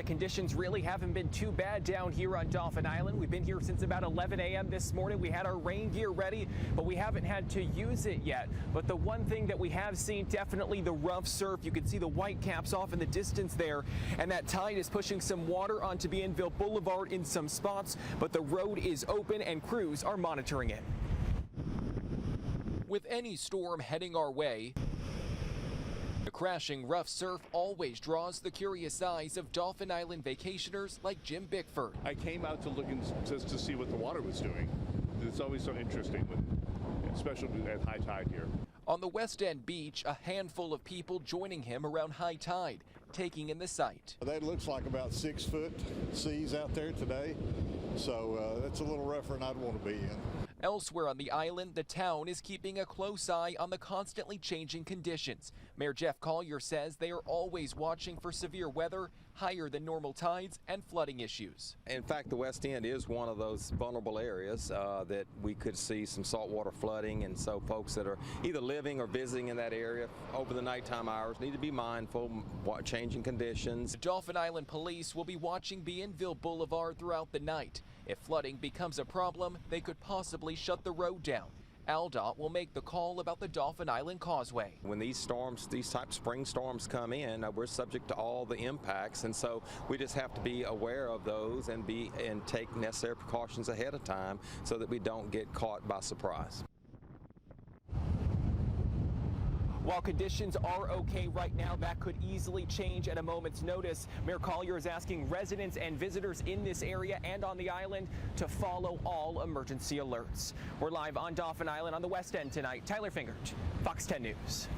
the conditions really haven't been too bad down here on Dauphin Island. We've been here since about 11 a.m. this morning. We had our rain gear ready, but we haven't had to use it yet. But the one thing that we have seen, definitely the rough surf. You can see the white caps off in the distance there, and that tide is pushing some water onto Bienville Boulevard in some spots, but the road is open and crews are monitoring it. With any storm heading our way, the crashing rough surf always draws the curious eyes of Dauphin Island vacationers like Jim Bickford. I came out to look just to see what the water was doing. It's always so interesting, especially at high tide here. On the West End beach, a handful of people joining him around high tide, taking in the sight. That looks like about 6-foot seas out there today, so that's a little rougher than I'd want to be in. Elsewhere on the island, the town is keeping a close eye on the constantly changing conditions. Mayor Jeff Collier says they are always watching for severe weather, higher than normal tides, and flooding issues. In fact, the West End is one of those vulnerable areas that we could see some saltwater flooding, and so folks that are either living or visiting in that area over the nighttime hours need to be mindful of changing conditions. The Dauphin Island Police will be watching Bienville Boulevard throughout the night. If flooding becomes a problem, they could possibly shut the road down. AlDOT will make the call about the Dauphin Island Causeway. When these type of spring storms come in, we're subject to all the impacts, and so we just have to be aware of those and take necessary precautions ahead of time so that we don't get caught by surprise. While conditions are okay right now, that could easily change at a moment's notice. Mayor Collier is asking residents and visitors in this area and on the island to follow all emergency alerts. We're live on Dauphin Island on the West End tonight. Tyler Fingert, Fox 10 News.